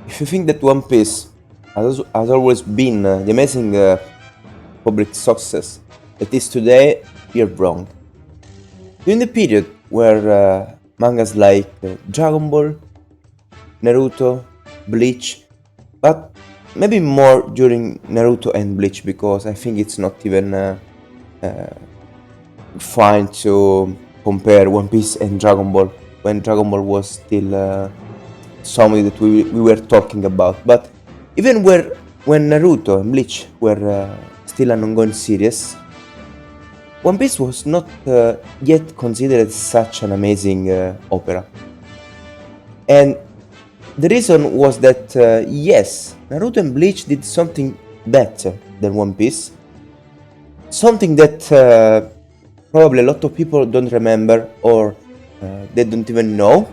If you think that One Piece has always been the amazing public success that is today, you're wrong. During the period where mangas like Dragon Ball, Naruto, Bleach, but maybe more during Naruto and Bleach because I think it's not even fine to compare One Piece and Dragon Ball when Dragon Ball was still something that we were talking about. But even when Naruto and Bleach were still an ongoing series, One Piece was not yet considered such an amazing opera. And the reason was that, yes, Naruto and Bleach did something better than One Piece. Something that probably a lot of people don't remember or they don't even know.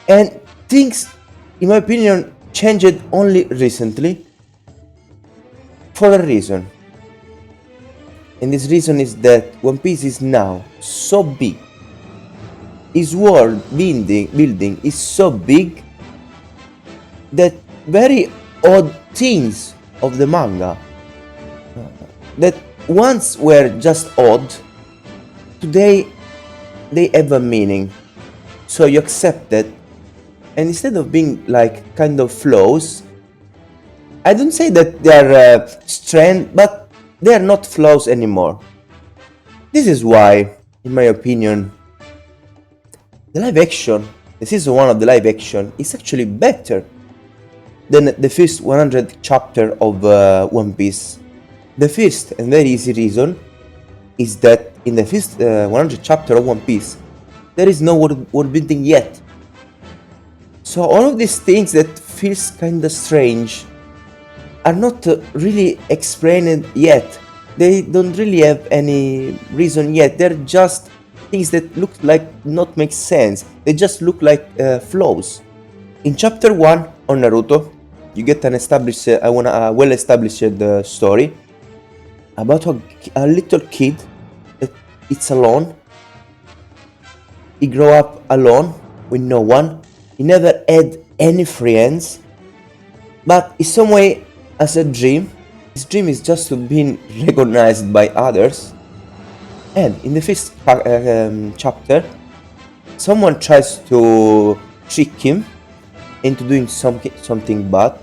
And things, in my opinion, changed only recently for a reason. And this reason is that One Piece is now so big. Its world building is so big that very odd things of the manga that once were just odd, today they have a meaning. So you accept it, and instead of being like kind of flaws, I don't say that they are strength, but they are not flaws anymore. This is why, in my opinion, the live action, the season 1 of the live action, is actually better than the first 100 chapter of One Piece. The first and very easy reason is that in the first 100 chapter of One Piece, there is no world building yet. So all of these things that feels kinda strange are not really explained yet. They don't really have any reason yet. They're just things that look like not make sense. They just look like flaws. In chapter 1 on Naruto, you get an established, a well-established story about a little kid that it's alone. He grew up alone with no one. He never had any friends, but in some way as a dream. His dream is just to be recognized by others. And in the first chapter, someone tries to trick him into doing something bad.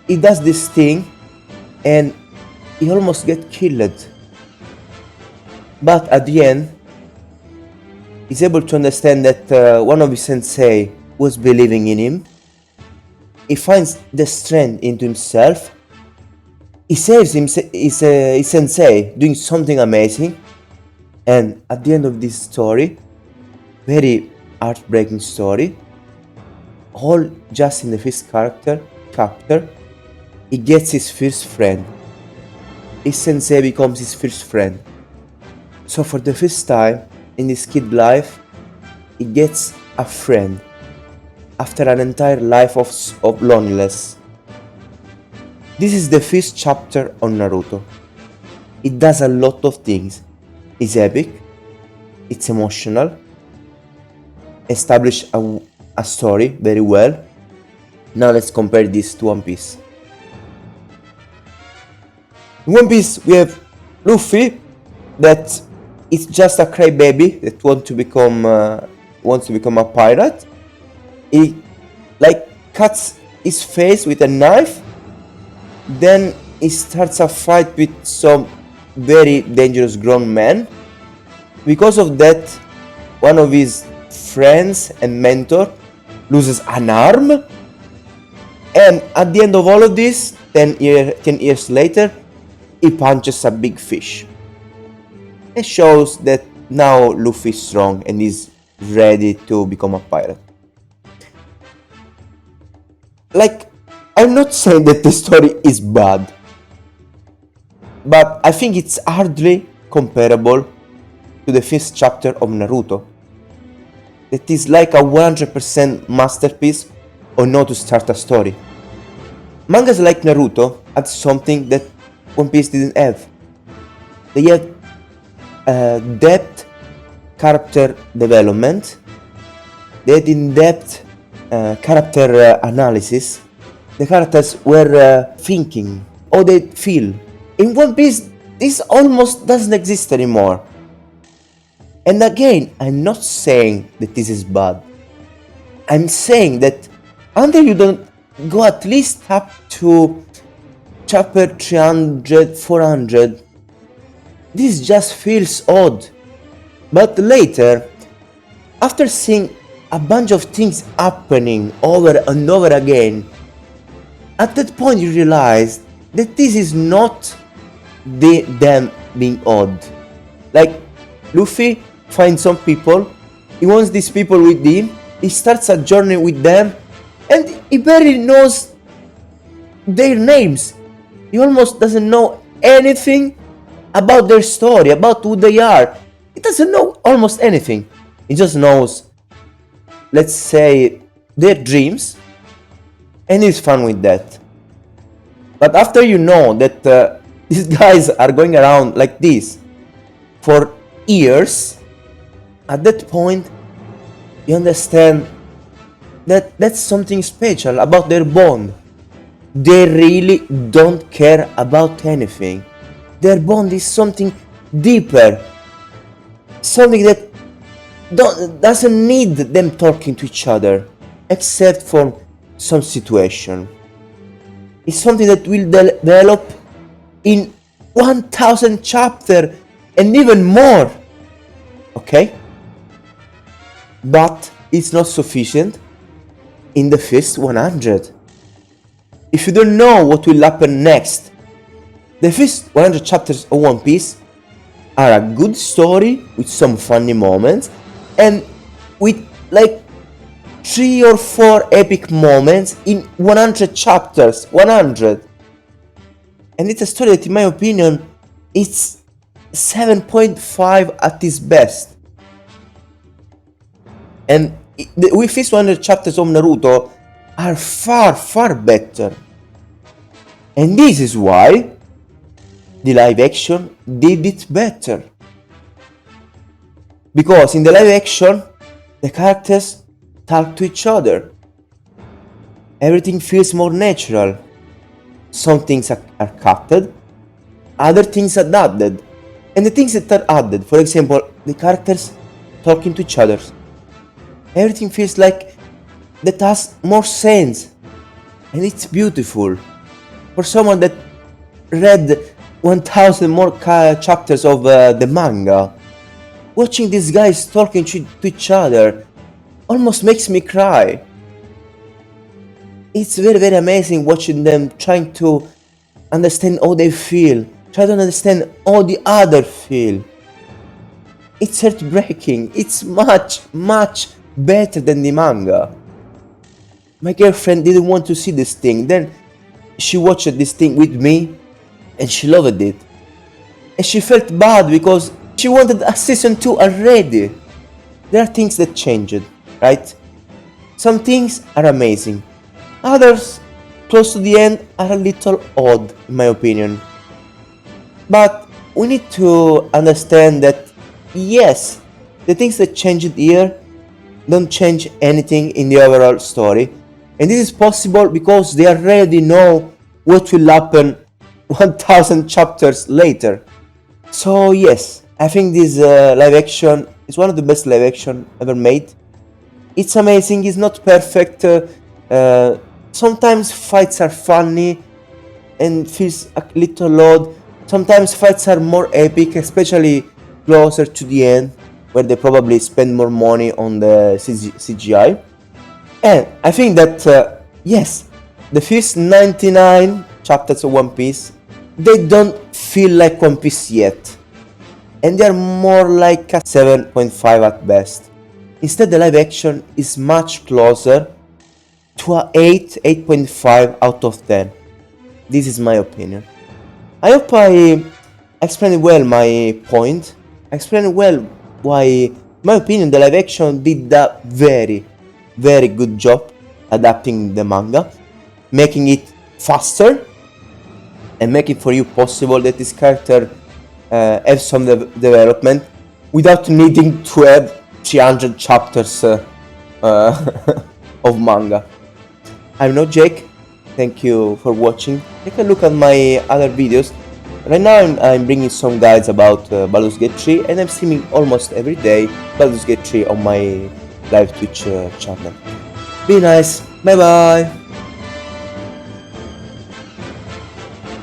He does this thing and he almost gets killed. But at the end, he's able to understand that one of his sensei was believing in him. He finds the strength into himself. He saves his sensei doing something amazing. And at the end of this story, very heartbreaking story, all just in the first chapter, he gets his first friend. His sensei becomes his first friend. So for the first time in his kid life, he gets a friend after an entire life of loneliness. This is the first chapter on Naruto. It does a lot of things. It's epic, it's emotional, establish a story very well. Now let's compare this to One Piece. In One Piece we have Luffy that is just a crybaby that wants to become a pirate. He like cuts his face with a knife. Then he starts a fight with some very dangerous grown man. Because of that, one of his friends and mentor loses an arm. And at the end of all of this, 10 years later, he punches a big fish. It shows that now Luffy is strong and is ready to become a pirate. Like, I'm not saying that the story is bad, but I think it's hardly comparable to the first chapter of Naruto. It is like a 100% masterpiece on how to start a story. Mangas like Naruto had something that One Piece didn't have. They had depth, character development. They had in-depth character analysis, the characters were thinking, how they feel. In One Piece, this almost doesn't exist anymore. And again, I'm not saying that this is bad. I'm saying that until you don't go at least up to chapter 300, 400, this just feels odd. But later, after seeing a bunch of things happening over and over again, at that point you realize that this is not them being odd. Like, Luffy finds some people, he wants these people with him, he starts a journey with them, and he barely knows their names. He almost doesn't know anything about their story, about who they are. He doesn't know almost anything. He just knows, let's say, their dreams, and he's fine with that. But after you know that these guys are going around like this for years, at that point you understand that that's something special about their bond. They really don't care about anything. Their bond is something deeper, something that doesn't need them talking to each other, except for some situation. It's something that will develop in 1000 chapters and even more. Okay? But it's not sufficient in the first 100. If you don't know what will happen next, the first 100 chapters of One Piece are a good story with some funny moments and with like 3 or 4 epic moments in 100 chapters. 100. And it's a story that, in my opinion, it's 7.5 at its best. And the first 100 chapters of Naruto are far better. And this is why the live action did it better. Because in the live action, the characters talk to each other. Everything feels more natural. Some things are cutted, other things are added. And the things that are added, for example, the characters talking to each other, everything feels like that has more sense. And it's beautiful. For someone that read 1000 more chapters of the manga, watching these guys talking to each other almost makes me cry. It's very amazing watching them trying to understand how they feel, try to understand how the other feel. It's heartbreaking. It's much better than the manga. My girlfriend didn't want to see this thing, then she watched this thing with me and she loved it. And she felt bad because she wanted a season 2 already. There are things that changed, right? Some things are amazing. Others, close to the end, are a little odd, in my opinion. But we need to understand that, yes, the things that changed here don't change anything in the overall story. And this is possible because they already know what will happen 1000 chapters later. So yes, I think this live action is one of the best live action ever made. It's amazing, it's not perfect. Sometimes fights are funny and feels a little odd. Sometimes fights are more epic, especially closer to the end, where they probably spend more money on the CGI. And I think that, yes, the first 99 chapters of One Piece, they don't feel like One Piece yet. And they are more like a 7.5 at best. Instead, the live action is much closer to a 8.5 out of 10. This is my opinion. I hope I explained well my point. I explained well why, in my opinion, the live action did a very good job adapting the manga, making it faster and making for you possible that this character have some development without needing to have 300 chapters of of manga. I'm not Jake. Thank you for watching. Take a look at my other videos. Right now I'm bringing some guides about Baldur's Gate 3, and I'm streaming almost every day Baldur's Gate 3 on my live Twitch channel. Be nice. Bye bye.